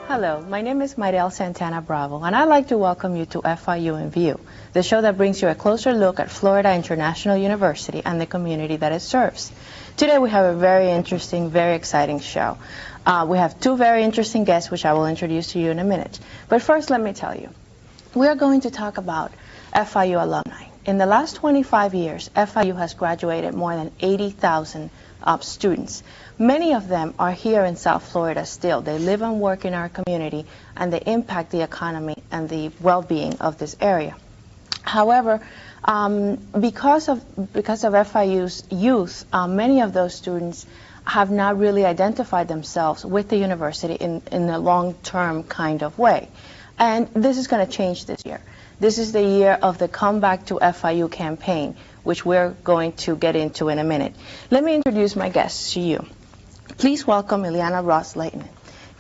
Hello, my name is Mariel Santana Bravo, and I'd like to welcome you to FIU in View, the show that brings you a closer look at Florida International University and the community that it serves. Today we have a very interesting, very exciting show. We have two very interesting guests, which I will introduce to you in a minute. But first, let me tell you, we are going to talk about FIU alumni. In the last 25 years, FIU has graduated more than 80,000 students. Many of them are here in South Florida still. They live and work in our community, and they impact the economy and the well-being of this area. However, because of FIU's youth, many of those students have not really identified themselves with the university in a long-term kind of way. And this is going to change this year. This is the year of the Comeback to FIU campaign, which we're going to get into in a minute. Let me introduce my guests to you. Please welcome Ileana Ros-Lehtinen.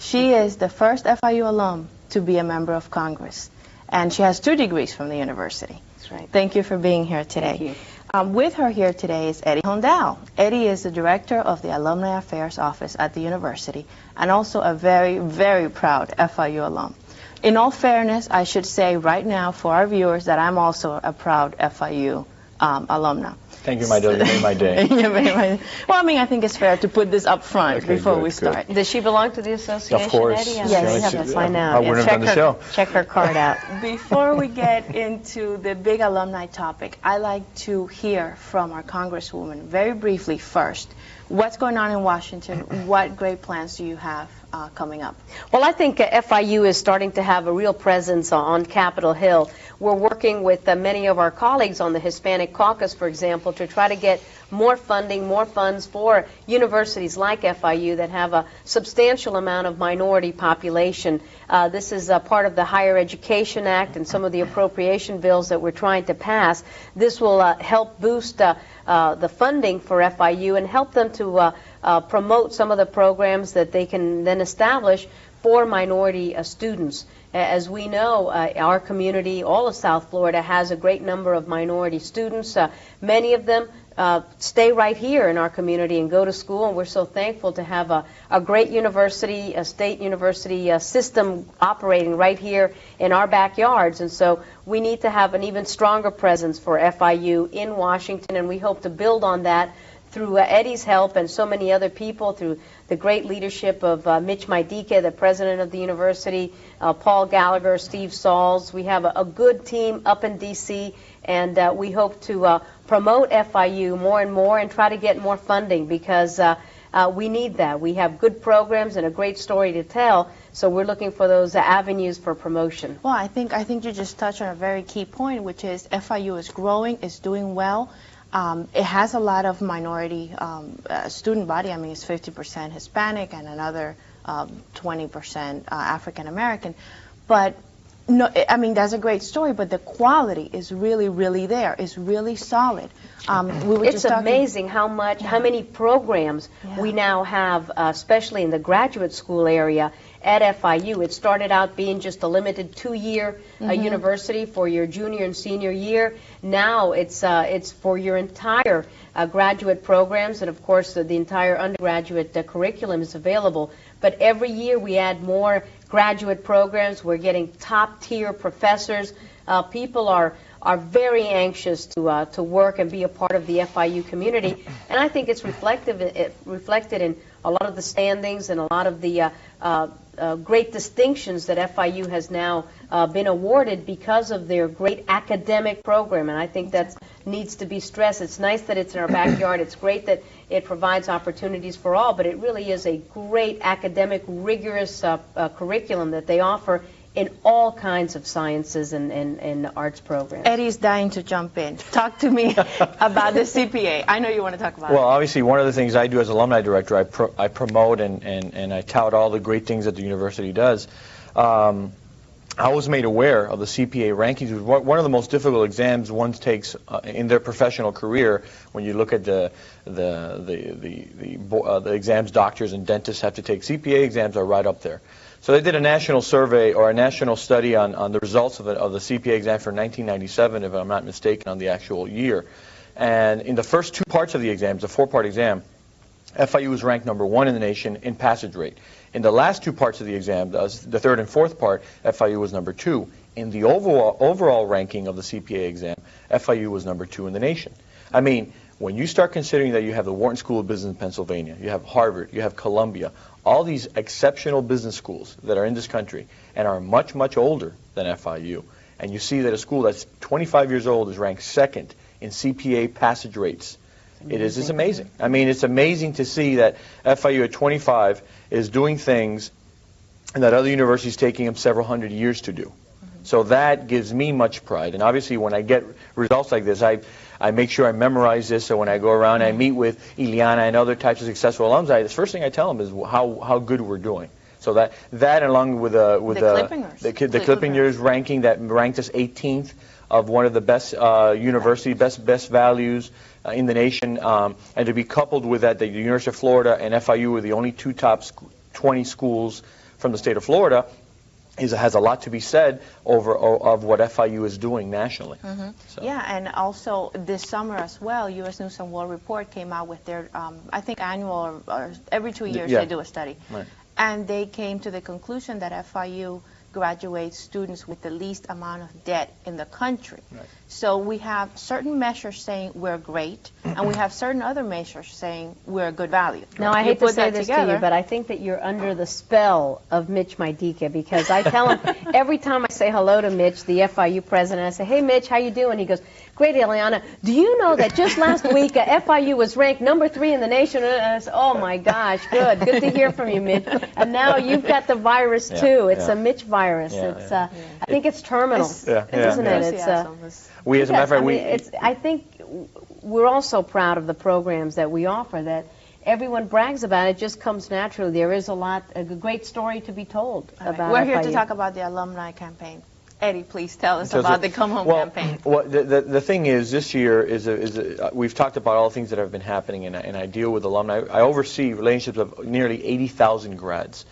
She is the first FIU alum to be a member of Congress, and she has 2 degrees from the university. That's right. Thank you for being here today. Thank you. With her here today is Eddie Hondal. Eddie is the director of the Alumni Affairs Office at the university, and also a very, very proud FIU alum. In all fairness, I should say right now for our viewers that I'm also a proud FIU alumna. Thank you, my dear. You made my day. Well, I mean, I think it's fair to put this up front before we start. Does she belong to the association, Of course. Eddie? Yes. We have to find out. I wouldn't have done the show. Check her card out. Before we get into the big alumni topic, I'd like to hear from our Congresswoman very briefly first. What's going on in Washington? What great plans do you have coming up? Well, I think FIU is starting to have a real presence on Capitol Hill. We're working with many of our colleagues on the Hispanic Caucus, for example, to try to get more funding, more funds for universities like FIU that have a substantial amount of minority population. This is part of the Higher Education Act and some of the appropriation bills that we're trying to pass. This will help boost the funding for FIU and help them to promote some of the programs that they can then establish for minority students. As we know, our community, all of South Florida, has a great number of minority students. Many of them stay right here in our community and go to school, and we're so thankful to have a great university, a state university system operating right here in our backyards. And so we need to have an even stronger presence for FIU in Washington, and we hope to build on that through Eddie's help and so many other people, through the great leadership of Mitch Maidike, the president of the university, Paul Gallagher, Steve Sauls. We have a good team up in D.C., and we hope to promote FIU more and more and try to get more funding, because we need that. We have good programs and a great story to tell, so we're looking for those avenues for promotion. Well, I think you just touched on a very key point, which is FIU is growing, is doing well. It has a lot of minority student body. I mean, it's 50% Hispanic and another 20% African American. But no, I mean, that's a great story, but the quality is really, really there. It's really solid. It's amazing how many programs we now have, especially in the graduate school area at FIU. It started out being just a limited 2-year university for your junior and senior year. Now it's for your entire graduate programs, and of course the entire undergraduate curriculum is available. But every year we add more graduate programs. We're getting top-tier professors. People are very anxious to work and be a part of the FIU community, and I think it's reflected in a lot of the standings and a lot of the great distinctions that FIU has now been awarded because of their great academic program, and I think that needs to be stressed. It's nice that it's in our backyard. It's great that it provides opportunities for all, but it really is a great academic, rigorous curriculum that they offer in all kinds of sciences and arts programs. Eddie's dying to jump in. Talk to me about the CPA. I know you want to talk about it. Well, obviously, one of the things I do as alumni director, I promote and I tout all the great things that the university does. I was made aware of the CPA rankings. It was one of the most difficult exams one takes in their professional career. When you look at the exams doctors and dentists have to take, CPA exams are right up there. So they did a national survey or a national study on the results of the CPA exam for 1997, if I'm not mistaken, on the actual year. And in the first 2 parts of the exam, it's a 4-part exam, FIU was ranked #1 in the nation in passage rate. In the last two parts of the exam, the third and fourth part, FIU was #2. In the overall ranking of the CPA exam, FIU was #2 in the nation. I mean, when you start considering that you have the Wharton School of Business in Pennsylvania, you have Harvard, you have Columbia, all these exceptional business schools that are in this country and are much, much older than FIU, and you see that a school that's 25 years old is ranked second in CPA passage rates, it's amazing. I mean, it's amazing to see that FIU at 25 is doing things that other universities taking them several hundred years to do. So that gives me much pride. And obviously, when I get results like this, I make sure I memorize this. So when I go around, I meet with Ileana and other types of successful alumni. The first thing I tell them is how good we're doing. So that along with the Clippingers ranking that ranked us 18th of one of the best university, best values in the nation, and to be coupled with that, the University of Florida and FIU were the only two top 20 schools from the state of Florida. Has a lot to be said of what FIU is doing nationally. So. Yeah, and also this summer as well, U.S. News and World Report came out with their, I think annual or every 2 years they do a study. Right. And they came to the conclusion that FIU graduates students with the least amount of debt in the country. Right. So we have certain measures saying we're great, and we have certain other measures saying we're a good value. Now, I hate to say this to you, but I think that you're under the spell of Mitch Maidika, because I tell him every time I say hello to Mitch, the FIU president, I say, hey, Mitch, how you doing? He goes, great, Ileana. Do you know that just last week FIU was ranked #3 in the nation? And I said, oh, my gosh, good to hear from you, Mitch. And now you've got the virus, too. It's a Mitch virus. I think it's terminal, isn't it? It's we, as a matter of fact, I think we're also proud of the programs that we offer, that everyone brags about. It just comes naturally. There is a great story to be told about We're here FIU. to talk about the alumni campaign. Eddie, please tell us about the Come Home campaign. Well, the thing is, this year we've talked about all the things that have been happening, and I deal with alumni. I oversee relationships of nearly 80,000 grads,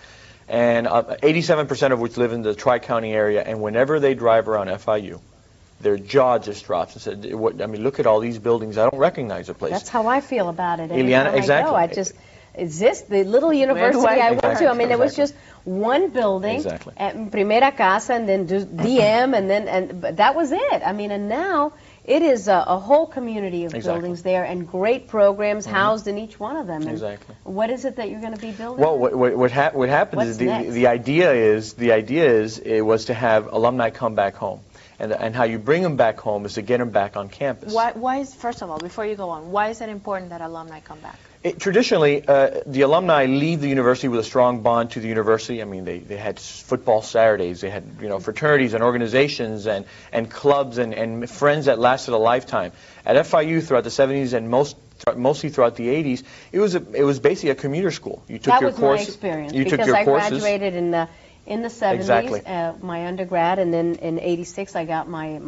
and 87% of which live in the Tri-County area, and whenever they drive around FIU, their jaw just drops and said, I mean, look at all these buildings. I don't recognize the place. That's how I feel about it. Ileana, exactly. Is this the little university I went to? I mean, there was just one building, at Primera Casa, and then DM, and that was it. I mean, and now it is a whole community of buildings there, and great programs housed in each one of them. And what is it that you're going to be building? Well, what happens is the idea was to have alumni come back home. And how you bring them back home is to get them back on campus. Why is, first of all, before you go on, why is it important that alumni come back? Traditionally, the alumni leave the university with a strong bond to the university. I mean, they had football Saturdays, they had fraternities and organizations and clubs and friends that lasted a lifetime. At FIU throughout the 70s and mostly throughout the 80s, it was basically a commuter school. You took your course. That was my experience, because I graduated in the 70s, my undergrad, and then in '86 I got my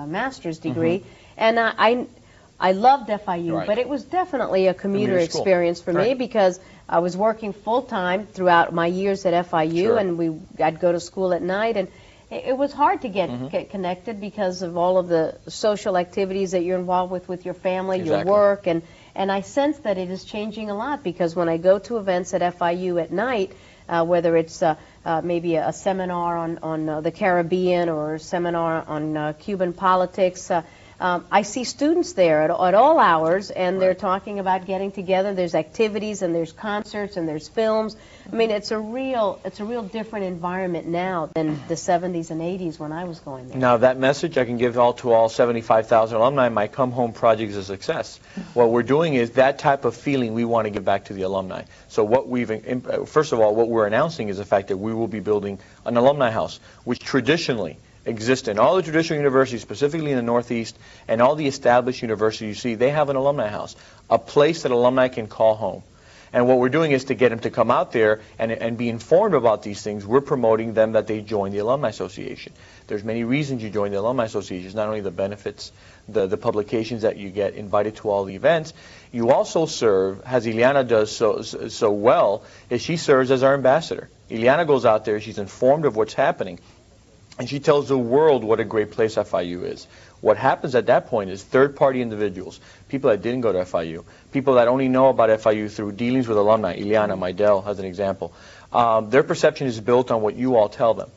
master's degree, and I loved FIU, but it was definitely a commuter experience for me, because I was working full-time throughout my years at FIU, and I'd go to school at night, and it was hard to get connected because of all of the social activities that you're involved with your family, your work, and I sense that it is changing a lot, because when I go to events at FIU at night, whether it's maybe a seminar on the Caribbean or a seminar on Cuban politics, I see students there at all hours, and they're talking about getting together. There's activities, and there's concerts, and there's films. I mean, it's a real different environment now than the 70s and 80s when I was going there. Now, that message I can give to all 75,000 alumni. My Come Home project is a success. What we're doing is that type of feeling we want to give back to the alumni. So first of all, what we're announcing is the fact that we will be building an alumni house, which traditionally exist in all the traditional universities, specifically in the Northeast, and all the established universities you see, they have an alumni house, a place that alumni can call home. And what we're doing is to get them to come out there and be informed about these things. We're promoting them that they join the Alumni Association. There's many reasons you join the Alumni Association. It's not only the benefits, the publications that you get, invited to all the events. You also serve, as Ileana does so well, is she serves as our ambassador. Ileana goes out there, she's informed of what's happening, and she tells the world what a great place FIU is, What happens at that point is third-party individuals, people that didn't go to FIU, people that only know about FIU through dealings with alumni, Ileana, Maidel as an example, their perception is built on what you all tell them.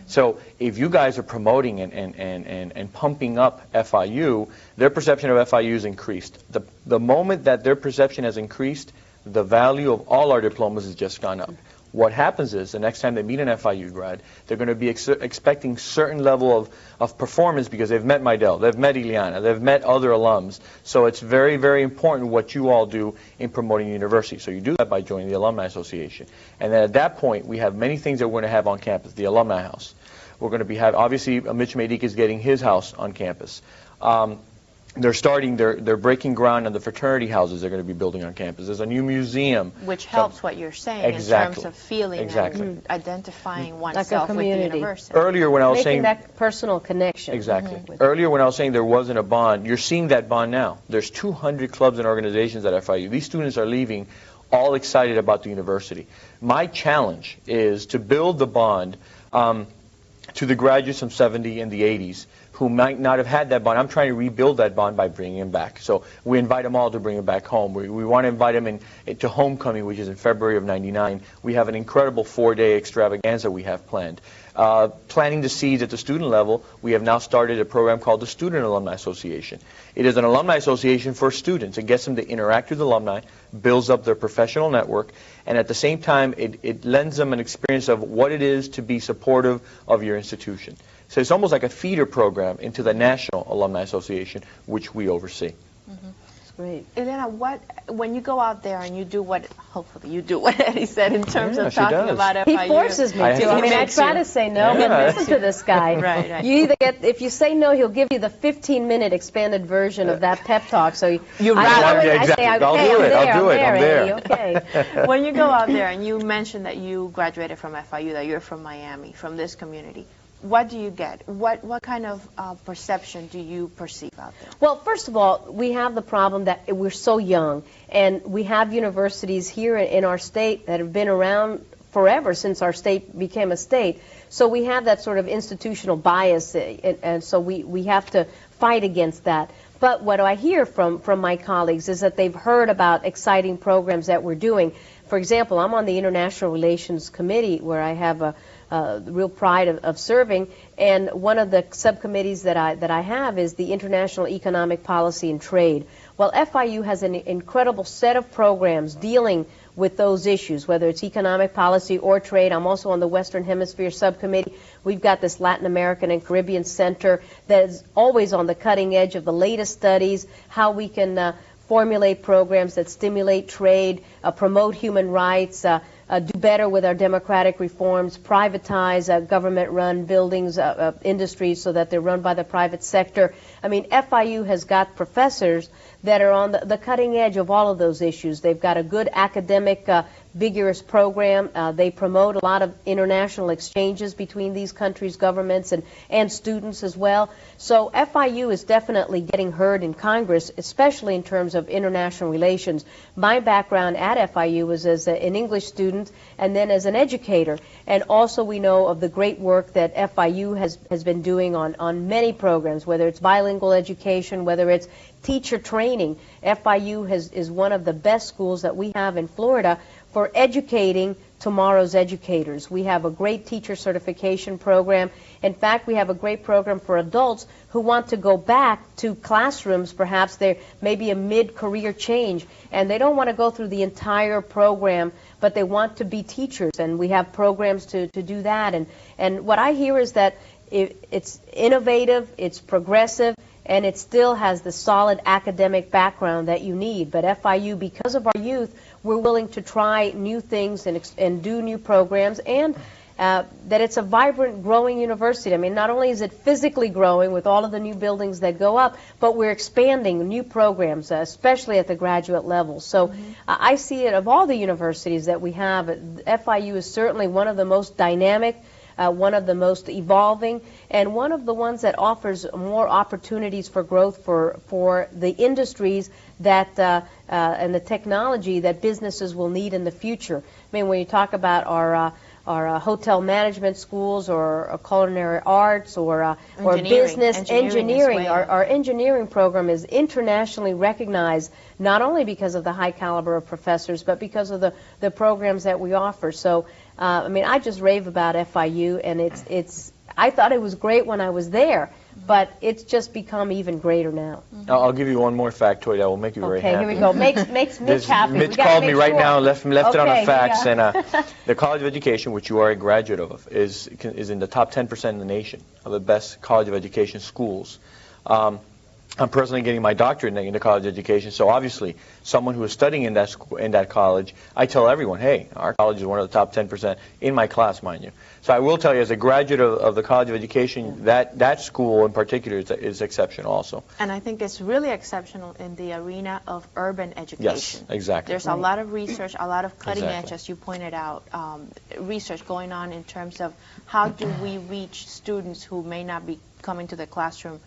So if you guys are promoting and pumping up FIU, their perception of FIU is increased. The moment that their perception has increased, the value of all our diplomas has just gone up. What happens is, the next time they meet an FIU grad, they're going to be expecting certain level of performance because they've met Maidel, they've met Ileana, they've met other alums. So it's very, very important what you all do in promoting the university. So you do that by joining the Alumni Association. And then at that point, we have many things that we're going to have on campus. The Alumni House. We're going to be obviously, Mitch Maydik is getting his house on campus. They're breaking ground on the fraternity houses they're going to be building on campus. There's a new museum. Which helps what you're saying exactly. in terms of feeling and identifying oneself with the university. Earlier when I was Making saying... that personal connection. Exactly. Earlier when I was saying there wasn't a bond, you're seeing that bond now. There's 200 clubs and organizations at FIU. These students are leaving all excited about the university. My challenge is to build the bond to the graduates from 70 and the 80s who might not have had that bond. I'm trying to rebuild that bond by bringing them back. So we invite them all to bring them back home. We want to invite them to homecoming, which is in February of '99. We have an incredible 4-day extravaganza we have planned. Planting the seeds at the student level, we have now started a program called the Student Alumni Association. It is an alumni association for students. It gets them to interact with alumni, builds up their professional network, and at the same time, it lends them an experience of what it is to be supportive of your institution. So it's almost like a feeder program into the National Alumni Association, which we oversee. That's great. Ileana, when you go out there and you do what, hopefully you do what Eddie said in terms of she talking does. about He FIU. forces me to. I mean, I try to say no, but listen to this guy. Right. You either get, if you say no, he'll give you the 15-minute expanded version of that pep talk. So You I exactly. say, okay, I'll do it. I'm there. Eddie, okay. When you go out there and you mentioned that you graduated from FIU, that you're from Miami, from this community, what do you get? What kind of perception do you perceive out there? Well, first of all, we have the problem that we're so young, and we have universities here in our state that have been around forever since our state became a state. So we have that sort of institutional bias, and so we have to fight against that. But what I hear from my colleagues is that they've heard about exciting programs that we're doing. For example, I'm on the International Relations Committee, where I have a real pride of serving, and one of the subcommittees that I have is the International Economic Policy and Trade. Well, FIU has an incredible set of programs dealing with those issues, whether it's economic policy or trade. I'm also on the Western Hemisphere subcommittee. We've got this Latin American and Caribbean Center that is always on the cutting edge of the latest studies, how we can formulate programs that stimulate trade, promote human rights, do better with our democratic reforms, privatize government-run buildings, industries so that they're run by the private sector. I mean, FIU has got professors that are on the cutting edge of all of those issues. They've got a good academic, vigorous program. They promote a lot of international exchanges between these countries' governments and students as well. So FIU is definitely getting heard in Congress, especially in terms of international relations. My background at FIU was as an English student and then as an educator. And also we know of the great work that FIU has been doing on many programs, whether it's bilingual education, whether it's teacher training. FIU is one of the best schools that we have in Florida for educating tomorrow's educators. We have a great teacher certification program. In fact, we have a great program for adults who want to go back to classrooms. Perhaps there may be a mid-career change, and they don't want to go through the entire program, but they want to be teachers, and we have programs to do that. And what I hear is that it's innovative, it's progressive, and it still has the solid academic background that you need. But FIU, because of our youth, we're willing to try new things and do new programs, and that it's a vibrant, growing university. I mean, not only is it physically growing with all of the new buildings that go up, but we're expanding new programs, especially at the graduate level. So I see it, of all the universities that we have, FIU is certainly one of the most dynamic, one of the most evolving, and one of the ones that offers more opportunities for growth for the industries that and the technology that businesses will need in the future. I mean, when you talk about hotel management schools, or culinary arts, or Engineering. business Engineering as well. Our engineering program is internationally recognized, not only because of the high caliber of professors, but because of the programs that we offer. So, I mean, I just rave about FIU, and I thought it was great when I was there, but it's just become even greater now. I'll give you one more factoid that will make you very happy. Okay, here we go. Makes Mitch happy. Mitch called me right now and left it on a fax. Yeah. And the College of Education, which you are a graduate of, is in the top 10% in the nation of the best College of Education schools. I'm personally getting my doctorate in the college education, so obviously someone who is studying in that college, I tell everyone, hey, our college is one of the top 10% in my class, mind you. So I will tell you, as a graduate of the College of Education, that school in particular is exceptional also. And I think it's really exceptional in the arena of urban education. Yes, exactly. There's a lot of research, a lot of cutting Exactly. edge, as you pointed out, research going on in terms of how do we reach students who may not be coming to the classroom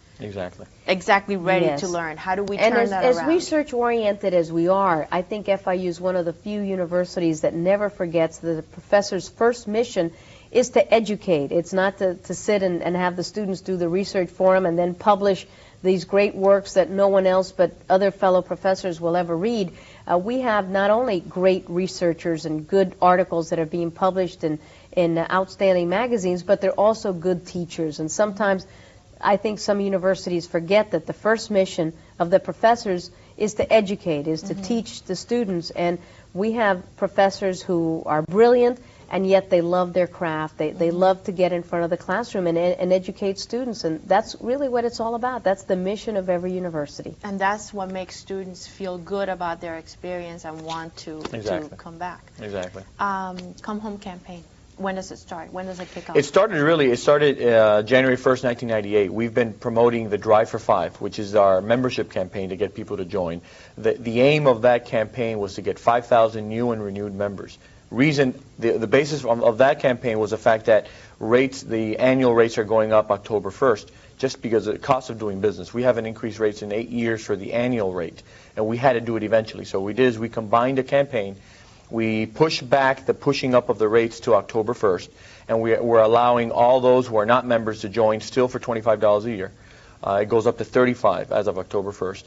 exactly ready Yes. to learn. How do we turn And that as around? research-oriented as we are, I think FIU is one of the few universities that never forgets that the professor's first mission is to educate. It's not to sit and have the students do the research for them and then publish these great works that no one else but other fellow professors will ever read. We have not only great researchers and good articles that are being published in outstanding magazines, but they're also good teachers. And sometimes I think some universities forget that the first mission of the professors is to educate, is to teach the students. And we have professors who are brilliant, and yet they love their craft. They love to get in front of the classroom and educate students. And that's really what it's all about. That's the mission of every university. And that's what makes students feel good about their experience and want to come back. Exactly. Come Home campaign. When does it start? When does it kick off? It started January 1st, 1998. We've been promoting the Drive for Five, which is our membership campaign to get people to join. The aim of that campaign was to get 5,000 new and renewed members. The basis of that campaign was the fact that the annual rates are going up October 1st, just because of the cost of doing business. We haven't increased rates in 8 years for the annual rate, and we had to do it eventually. So what we did is we combined a campaign. We pushed back the pushing up of the rates to October 1st, and we're allowing all those who are not members to join still for $25 a year. It goes up to $35 as of October 1st.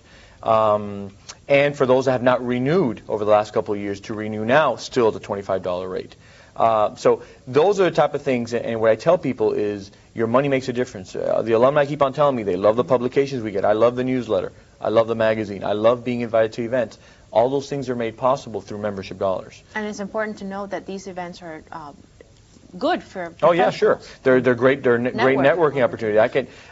And for those that have not renewed over the last couple of years, to renew now still at the $25 rate. So those are the type of things, and what I tell people is your money makes a difference. The alumni keep on telling me they love the publications we get. I love the newsletter. I love the magazine. I love being invited to events. All those things are made possible through membership dollars. And it's important to note that these events are good for Oh yeah, sure. They're great. They're great networking opportunity.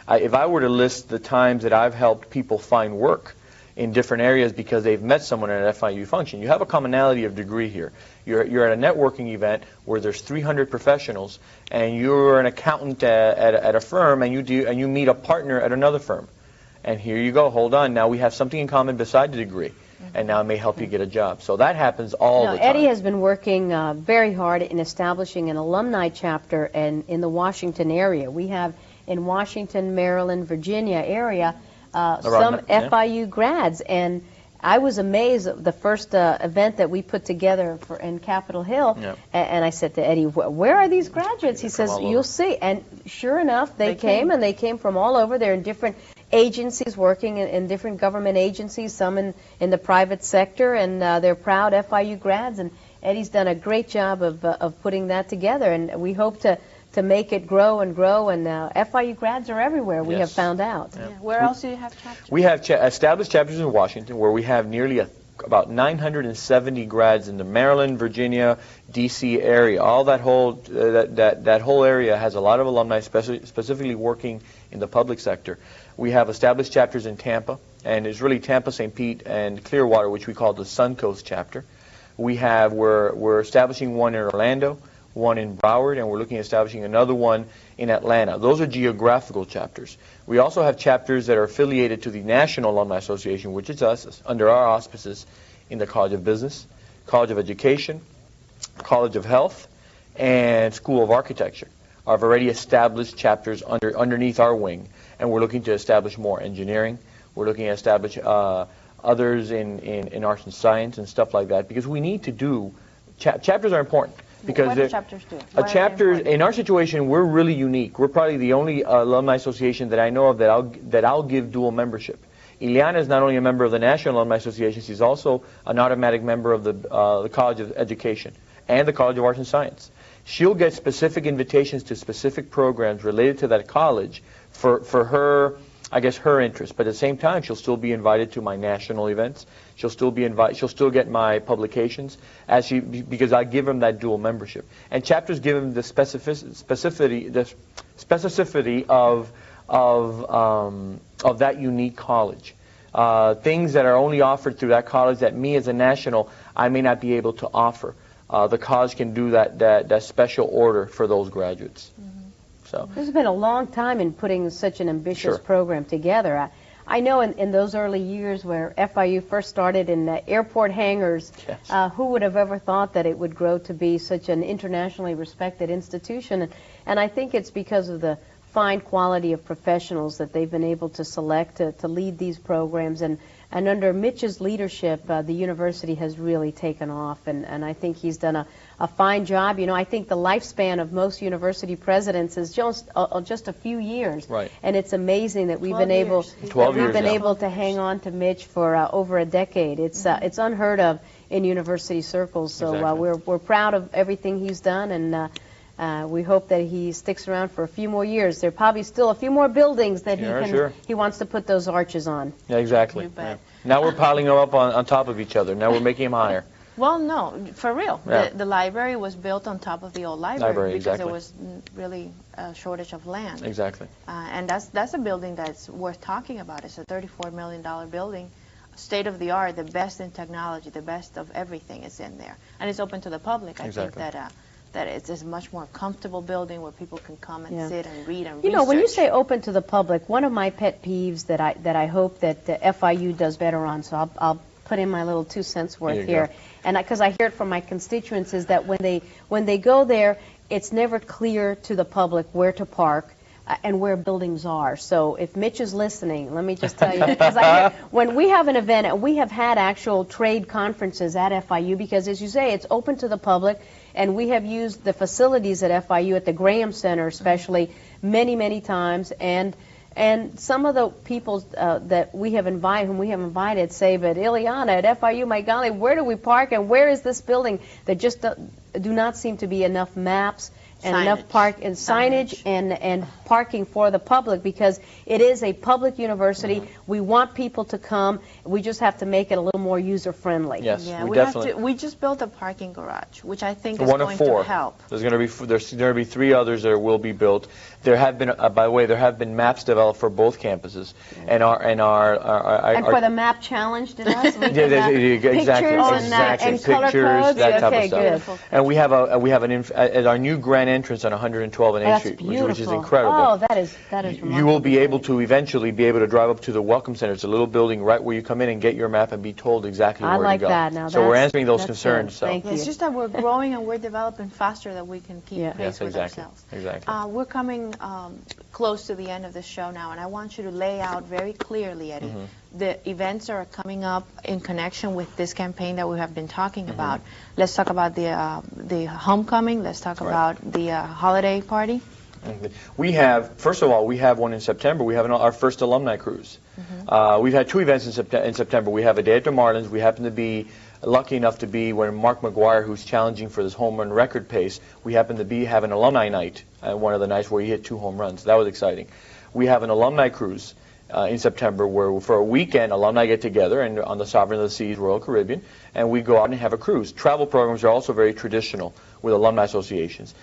If I were to list the times that I've helped people find work in different areas because they've met someone at an FIU function, you have a commonality of degree here. You're at a networking event where there's 300 professionals, and you're an accountant at a firm, and you meet a partner at another firm, and here you go. Hold on, now we have something in common beside the degree. And now it may help you get a job. So that happens all the time. Eddie has been working very hard in establishing an alumni chapter in the Washington area. We have in Washington, Maryland, Virginia area some FIU grads. And I was amazed at the first event that we put together in Capitol Hill. Yep. And I said to Eddie, where are these graduates? He says, you'll see. And sure enough, they came, and they came from all over. They're in different agencies, working in different government agencies, some in the private sector, and they're proud FIU grads. And Eddie's done a great job of putting that together, and we hope to make it grow and grow. And FIU grads are everywhere, we have found out. Yeah. Where else do you have chapters? We have established chapters in Washington, where we have nearly about 970 grads in the Maryland, Virginia, D.C. area. All that whole that whole area has a lot of alumni, specifically working in the public sector. We have established chapters in Tampa, and it's really Tampa, St. Pete, and Clearwater, which we call the Suncoast chapter. We're establishing one in Orlando, one in Broward, and we're looking at establishing another one in Atlanta. Those are geographical chapters. We also have chapters that are affiliated to the National Alumni Association, which is us, under our auspices, in the College of Business, College of Education, College of Health, and School of Architecture. I've already established chapters underneath our wing, and we're looking to establish more engineering. We're looking to establish others in arts and science and stuff like that, because we need to do chapters are important. Because what do chapters do? A chapter, in our situation, we're really unique. We're probably the only alumni association that I know of that I'll give dual membership. Ileana is not only a member of the National Alumni Association, she's also an automatic member of the College of Education and the College of Arts and Science. She'll get specific invitations to specific programs related to that college for her, I guess, her interest. But at the same time, she'll still be invited to my national events. She'll still get my publications because I give them that dual membership. And chapters give them the specificity of that unique college. Things that are only offered through that college that me as a national, I may not be able to offer. The college can do that special order for those graduates. So this has been a long time in putting such an ambitious Sure. program together. I know in those early years where FIU first started in airport hangars, Yes. who would have ever thought that it would grow to be such an internationally respected institution? And I think it's because of the fine quality of professionals that they've been able to select to lead these programs. And under Mitch's leadership, the university has really taken off, and I think he's done a fine job. You know, I think the lifespan of most university presidents is just a few years. Right. And it's amazing that we've 12 been able years. 12 we've years been now. able to hang on to Mitch for over a decade. It's unheard of in university circles. So Exactly. we're proud of everything he's done, and we hope that he sticks around for a few more years. There are probably still a few more buildings that Sure. he wants to put those arches on. yeah, exactly. You bet. Yeah. Now we're piling them up on top of each other. Now we're making them higher. Well, no, for real. Yeah. The library was built on top of the old library because exactly. there was really a shortage of land. Exactly. And that's a building that's worth talking about. It's a $34 million building, state of the art, the best in technology, the best of everything is in there. And it's open to the public. I Exactly. think that it's a much more comfortable building where people can come and Yeah. sit and read and You know, when you research. say open to the public, one of my pet peeves that I hope that the FIU does better on, so I'll put in my little 2 cents There you worth here, go. and because I hear it from my constituents, is that when they go there, it's never clear to the public where to park and where buildings are. So if Mitch is listening, let me just tell you, because when we have an event, and we have had actual trade conferences at FIU, because as you say, it's open to the public, and we have used the facilities at FIU, at the Graham Center especially, many times, and some of the people that we have invited say, but Ileana, at FIU, my golly, where do we park and where is this building? There just do not seem to be enough maps and enough signage and parking for the public, because it is a public university. We want people to come. We just have to make it a little more user friendly. Yes, Yeah, we we definitely. we just built a parking garage, which I think is One going of 4. to help. There's going to be 3 others that will be built. There have been, by the way, there have been maps developed for both campuses, and And for the map challenge, did us? We did, exactly, and color pictures, codes? that type Okay, of stuff. good. And we have at our new grand entrance on 112 and 8th That's Street, beautiful. which is incredible. Oh, that is remarkable. You will be able to eventually be able to drive up to the Welcome Center. It's a little building right where you come in and get your map and be told exactly I where like to go. that. Now So we're that's- answering those that's concerns. good. So. Thank Yeah, it's you. just that we're growing and we're developing faster than we can keep Yeah. pace Yes, with exactly. ourselves. Exactly. We're coming close to the end of the show now, and I want you to lay out very clearly, Eddie, the events that are coming up in connection with this campaign that we have been talking about. Let's talk about the homecoming. Let's talk Right. about the holiday party. We have, first of all, we have one in September. We have our first alumni cruise. We've had 2 events in September. We have a day at the Marlins. We happen to be lucky enough to be when Mark McGwire, who's challenging for this home run record pace, we happen to have an alumni night, one of the nights where he hit 2 home runs. That was exciting. We have an alumni cruise in September where for a weekend alumni get together and on the Sovereign of the Seas Royal Caribbean, and we go out and have a cruise. Travel programs are also very traditional with alumni associations.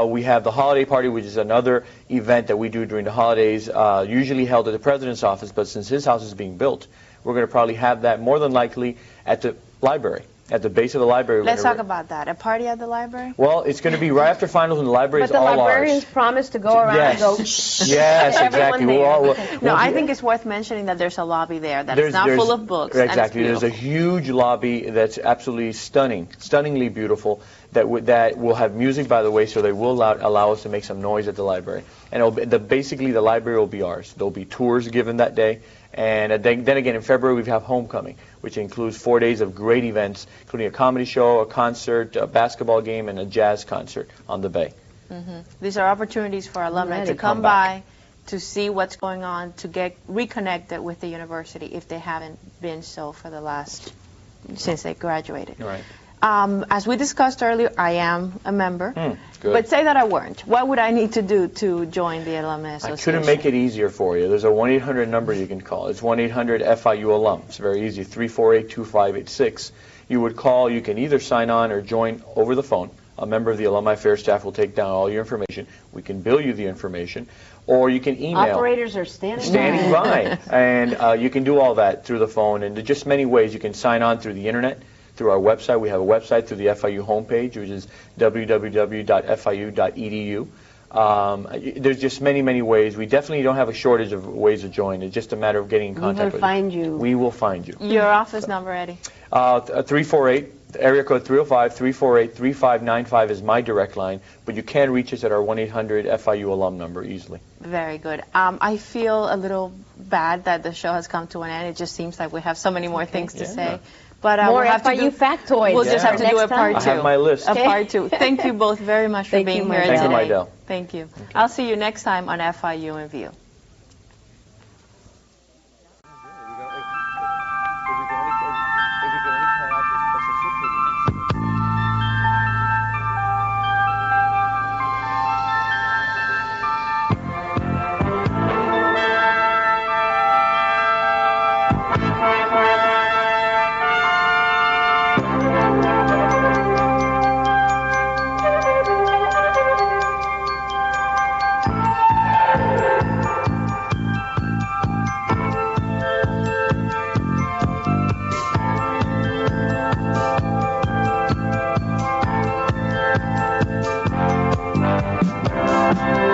We have the holiday party, which is another event that we do during the holidays, usually held at the president's office, but since his house is being built, we're going to probably have that more than likely at the library, at the base of the library. Let's talk about that. A party at the library? Well, it's going to be right after finals, and the library But is the all librarians ours. promised to go around and go. Yes, Everyone exactly. there. No, I think it's worth mentioning that there's a lobby there that is not there's- full of books. and it's Exactly. There's a beautiful. huge lobby that's absolutely stunningly beautiful. That will have music, by the way, so they will allow us to make some noise at the library. And basically, the library will be ours. There'll be tours given that day, And then again, in February, we have Homecoming, which includes 4 days of great events, including a comedy show, a concert, a basketball game, and a jazz concert on the Bay. These are opportunities for alumni to come by, to see what's going on, to get reconnected with the university if they haven't been so for the last, since they graduated. Right. As we discussed earlier, I am a member. Good. But say that I weren't. What would I need to do to join the Alumni Association? I couldn't make it easier for you. There's a 1-800 number you can call. It's 1-800-FIU-ALUM. It's very easy, 348-2586. You would call. You can either sign on or join over the phone. A member of the Alumni Affairs staff will take down all your information. We can bill you the information. Or you can email. Operators are standing by. And you can do all that through the phone. And there's just many ways. You can sign on through the Internet, through our website. We have a website through the FIU homepage, which is www.fiu.edu. There's just many, many ways. We definitely don't have a shortage of ways to join. It's just a matter of getting in contact with us. We will find you. We will find you. Your office number, Eddie? 348, area code 305-348-3595 is my direct line, but you can reach us at our 1-800-FIU-ALUM number easily. Very good. I feel a little bad that the show has come to an end. It just seems like we have so many more things to say. But more we'll have FIU factoids. We'll just have to do a part 2. I have my list. A part 2. Thank you both very much for being here today. Thank you, Mydell. Thank you. I'll see you next time on FIU in View. Bye.